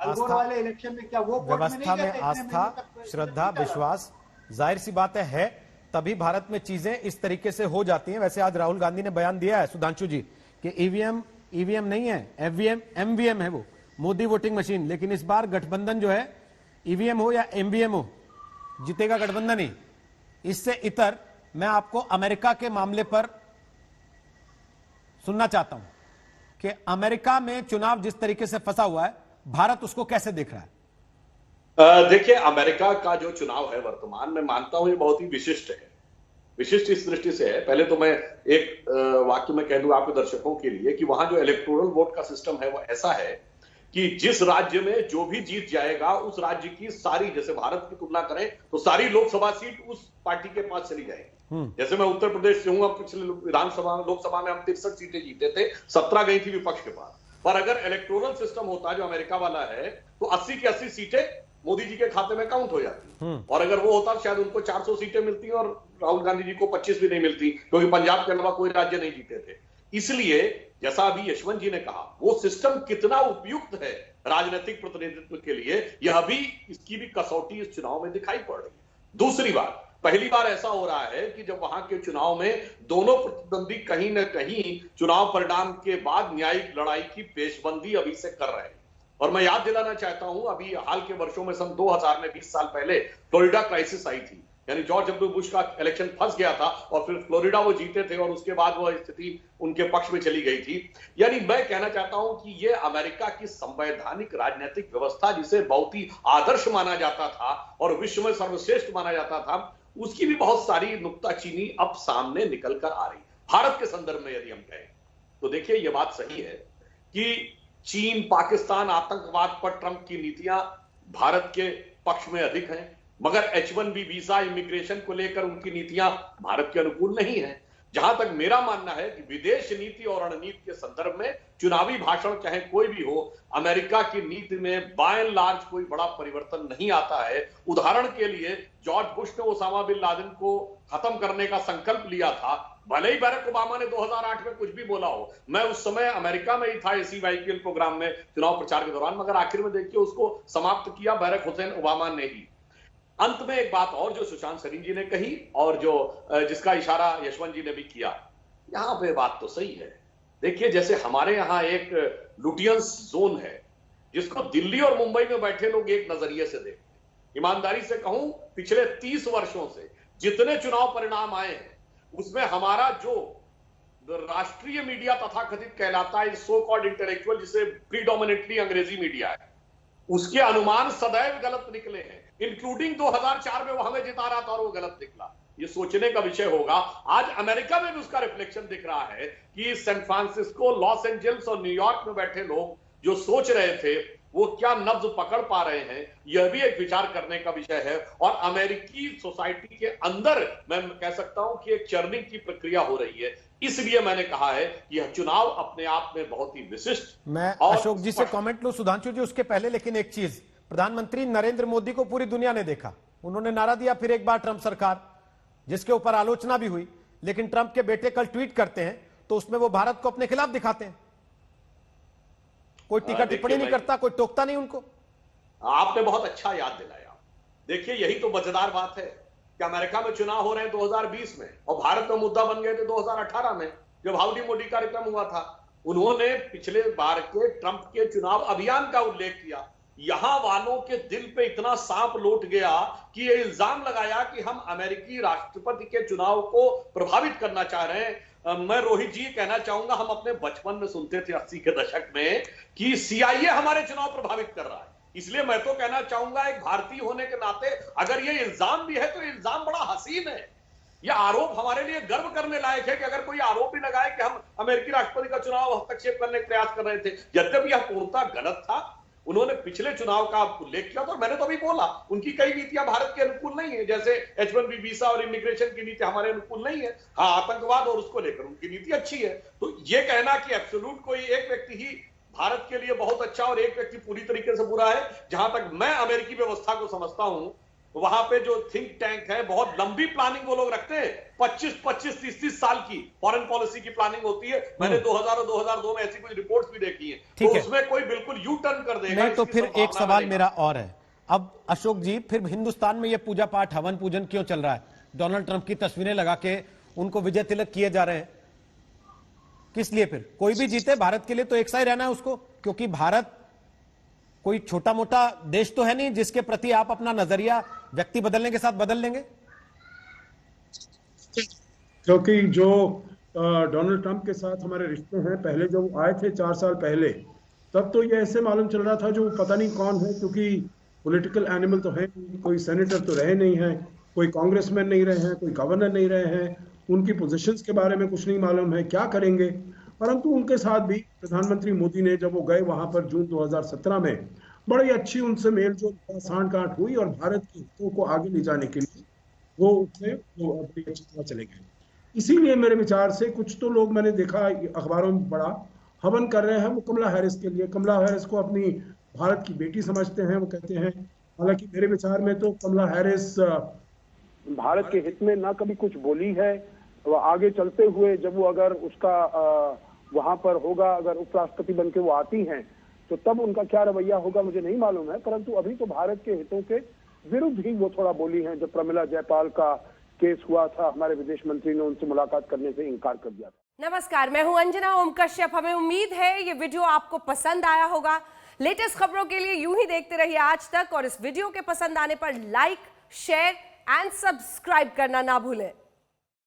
अल्गोर आस्था, वाले इलेक्शन में क्या वो वोट में नहीं व्यवस्था गए में थे? आस्था, श्रद्धा, विश्वास, जाहिर सी बात है, तभी भारत में चीजें इस तरीके से हो जाती हैं। वैसे आज राहुल गांधी ने बयान दिया है, सुधांशु जी, कि ईवीएम नहीं है, एमवीएम है वो, मोदी वोटिंग मशीन। लेकिन इस बार गठबंधन जो है, ईवीएम हो या एमवीएम हो, जीतेगा गठबंधन ही। इससे इतर मैं आपको अमेरिका के मामले पर सुनना चाहता हूं कि अमेरिका में चुनाव जिस तरीके से फंसा हुआ है, भारत उसको कैसे देख रहा है? देखिए, अमेरिका का जो चुनाव है वर्तमान में, मानता हूं ये बहुत ही विशिष्ट है। विशिष्ट इस दृष्टि से है, पहले तो मैं एक वाक्य में कह दूं आपके दर्शकों के लिए कि वहां जो इलेक्टोरल वोट का सिस्टम है वो ऐसा है कि जिस राज्य में जो भी जीत जाएगा उस राज्य की सारी, जैसे भारत की तुलना करें तो सारी लोकसभा सीट उस पार्टी के पास चली जाएगी। जैसे मैं उत्तर प्रदेश से हूं, अब पिछले विधानसभा लोकसभा में हम 63 सीटें जीते थे, 17 गई थी विपक्ष के पास। पर अगर इलेक्टोरल सिस्टम होता जो अमेरिका वाला है तो 80 की 80 सीटें मोदी जी के खाते में काउंट हो जाती। और अगर वो होता शायद उनको 400 सीटें मिलती और राहुल गांधी जी को 25 भी नहीं मिलती, क्योंकि पंजाब के अलावा कोई राज्य नहीं जीते थे। इसलिए जैसा अभी यशवंत जी ने कहा, वो सिस्टम कितना उपयुक्त है राजनीतिक प्रतिनिधित्व के लिए, यह भी, इसकी भी कसौटी इस चुनाव में दिखाई पड़ रही है। दूसरी बात, पहली बार ऐसा हो रहा है कि जब वहां के चुनाव में दोनों प्रतिद्वंदी कहीं ना कहीं चुनाव परिणाम के बाद न्यायिक लड़ाई की पेशबंदी अभी से कर रहे हैं। और मैं याद दिलाना चाहता हूं, अभी हाल के वर्षों में सन 2000 में 20 साल पहले फ्लोरिडा क्राइसिस आई थी, यानी जॉर्ज डब्ल्यू बुश का इलेक्शन फंस गया था और फिर फ्लोरिडा वो जीते थे और उसके बाद वो स्थिति उनके पक्ष में चली गई थी। यानी मैं कहना चाहता हूं कि ये अमेरिका की संवैधानिक राजनीतिक व्यवस्था, जिसे बहुत ही आदर्श माना जाता था और विश्व में सर्वश्रेष्ठ माना जाता था, उसकी भी बहुत सारी नुक्ताचीनी अब सामने निकल कर आ रही। भारत के संदर्भ में यदि हम कहें तो देखिए, यह बात सही है कि चीन, पाकिस्तान, आतंकवाद पर ट्रंप की नीतियां भारत के पक्ष में अधिक हैं, मगर H1B वीजा, इमिग्रेशन को लेकर उनकी नीतियां भारत के अनुकूल नहीं है। जहां तक मेरा मानना है कि विदेश नीति और रणनीति के संदर्भ में चुनावी भाषण चाहे कोई भी हो, अमेरिका की नीति में बाय एंड लार्ज कोई बड़ा परिवर्तन नहीं आता है। उदाहरण के लिए, जॉर्ज बुश ने ओसामा बिन लादेन को खत्म करने का संकल्प लिया था, भले ही बराक ओबामा ने 2008 में कुछ भी बोला हो। मैं उस समय अमेरिका में ही था ACYPL प्रोग्राम में चुनाव प्रचार के दौरान, मगर आखिर में देखिए उसको समाप्त किया बराक हुसैन ओबामा ने ही। अंत में एक बात और जो सुशांत सरीन जी ने कही और जो जिसका इशारा यशवंत जी ने भी किया, यहां पे बात तो सही है। देखिए, जैसे हमारे यहां एक लुटियंस जोन है जिसको दिल्ली और मुंबई में बैठे लोग एक नजरिए से देखते हैं। ईमानदारी से कहूं, पिछले 30 वर्षों से जितने चुनाव परिणाम आए हैं उसमें हमारा जो राष्ट्रीय मीडिया तथाकथित कहलाता है, सो कॉल्ड इंटेलेक्चुअल, जिसे प्रीडोमिनेटली अंग्रेजी मीडिया है, उसके अनुमान सदैव गलत निकले हैं। इंक्लूडिंग 2004 में वो हमें जिता रहा था और वो गलत निकला। ये सोचने का विषय होगा। आज अमेरिका में भी उसका रिफ्लेक्शन दिख रहा है कि सैन फ्रांसिस्को, लॉस एंजल्स और न्यूयॉर्क में बैठे लोग जो सोच रहे थे वो क्या नब्ज पकड़ पा रहे हैं, यह भी एक विचार करने का विषय है। और अमेरिकी सोसाइटी के अंदर मैं कह सकता हूं कि एक चर्निंग की प्रक्रिया हो रही है। इसलिए मैंने कहा है कि यह चुनाव अपने आप में बहुत ही विशिष्ट। मैं अशोक जी से कमेंट लूं, सुधांशु जी, उसके पहले लेकिन एक चीज, प्रधानमंत्री नरेंद्र मोदी को पूरी दुनिया ने देखा, उन्होंने नारा दिया फिर एक बार ट्रंप सरकार, जिसके ऊपर आलोचना भी हुई। लेकिन ट्रंप के बेटे कल ट्वीट करते हैं तो उसमें वो भारत को अपने खिलाफ दिखाते हैं, कोई टीका टिप्पणी नहीं करता, कोई टोकता नहीं उनको। आपने बहुत अच्छा याद दिलाया। देखिए, यही तो मजेदार बात है कि अमेरिका में चुनाव हो रहे हैं 2020 में और भारत में मुद्दा बन गए थे 2018 में जब हाउडी मोदी कार्यक्रम हुआ था। उन्होंने पिछले बार के ट्रंप के चुनाव अभियान का उल्लेख किया। यहां वालों के दिल पे इतना सांप लौट गया कि ये इल्जाम लगाया कि हम अमेरिकी राष्ट्रपति के चुनाव को प्रभावित करना चाह रहे हैं। मैं रोहित जी कहना चाहूंगा, हम अपने बचपन में सुनते थे 80 के दशक में कि CIA हमारे चुनाव प्रभावित कर रहा है। इसलिए मैं तो कहना चाहूंगा, एक भारतीय होने के नाते अगर ये इल्जाम भी है तो इल्जाम बड़ा हसीन है। यह आरोप हमारे लिए गर्व करने लायक है कि अगर कोई आरोप भी लगाए कि हम अमेरिकी राष्ट्रपति का चुनाव हस्तक्षेप करने का प्रयास कर रहे थे, यद्यपि यह पूर्णतः गलत था। उन्होंने पिछले चुनाव का उल्लेख किया तो मैंने तो अभी बोला, उनकी कई नीतियां भारत के अनुकूल नहीं है, जैसे H1B वीजा और इमिग्रेशन की नीति हमारे अनुकूल नहीं है। हाँ, आतंकवाद और उसको लेकर उनकी नीति अच्छी है। तो ये कहना कि एब्सोल्यूट कोई एक व्यक्ति ही भारत के लिए बहुत अच्छा और एक व्यक्ति पूरी तरीके से बुरा है, जहां तक मैं अमेरिकी व्यवस्था को समझता हूं, वहां पे जो थिंक टैंक है, बहुत लंबी प्लानिंग वो लोग रखते हैं, 25-25, 30-30 साल की फॉरेन पॉलिसी की प्लानिंग होती है। मैंने 2000 और 2002 में ऐसी कुछ रिपोर्ट्स भी देखी है, तो उसमें कोई बिल्कुल यू टर्न कर देगा नहीं। तो फिर एक सवाल मेरा और है, अब अशोक जी, फिर हिंदुस्तान में ये पूजा पाठ हवन पूजन क्यों चल रहा है? डोनाल्ड ट्रंप की तस्वीरें लगा के उनको विजय तिलक किए जा रहे हैं, किस लिए? फिर कोई भी जीते, भारत के लिए तो एक सा ही रहना है उसको, क्योंकि भारत कोई छोटा मोटा देश तो है नहीं जिसके प्रति आप अपना नजरिया व्यक्ति बदलने के साथ बदल लेंगे। क्योंकि जो डोनाल्ड ट्रंप के साथ हमारे रिश्ते हैं, पहले जब आए थे 4 साल पहले, तब तो ये ऐसे मालूम चल रहा था जो पता नहीं कौन है, क्योंकि पॉलिटिकल एनिमल तो है, कोई सेनेटर तो रहे नहीं है, कोई कांग्रेसमैन नहीं रहे हैं, कोई गवर्नर नहीं रहे हैं, उनकी पोजीशंस के बारे में कुछ नहीं मालूम है, क्या करेंगे। परंतु उनके साथ भी प्रधानमंत्री मोदी ने जब वो गए वहां पर जून 2017 में, बड़ी अच्छी उनसे मेलजोल सांठ-गांठ हुई और भारत के हितों को आगे ले जाने के लिए वो अपनी अच्छी तरह चले गए। इसीलिए मेरे विचार से कुछ तो लोग, मैंने देखा अखबारों में पढ़ा, हवन कर रहे हैं वो कमला हैरिस के लिए। कमला हैरिस को अपनी भारत की बेटी समझते हैं, वो कहते हैं। हालांकि मेरे विचार में तो कमला हैरिस भारत के हित में ना कभी कुछ बोली है। वो आगे चलते हुए जब वो अगर उसका वहां पर होगा, अगर उपराष्ट्रपति बन के वो आती हैं, तो तब उनका क्या रवैया होगा मुझे नहीं मालूम है। परंतु अभी तो भारत के हितों के विरुद्ध ही वो थोड़ा बोली हैं। जब प्रमिला जयपाल का केस हुआ था, हमारे विदेश मंत्री ने उनसे मुलाकात करने से इनकार कर दिया था। नमस्कार, मैं हूं अंजना ओम कश्यप। हमें उम्मीद है ये वीडियो आपको पसंद आया होगा। लेटेस्ट खबरों के लिए यूं ही देखते रहिए आज तक, और इस वीडियो के पसंद आने पर लाइक, शेयर एंड सब्सक्राइब करना ना भूलें।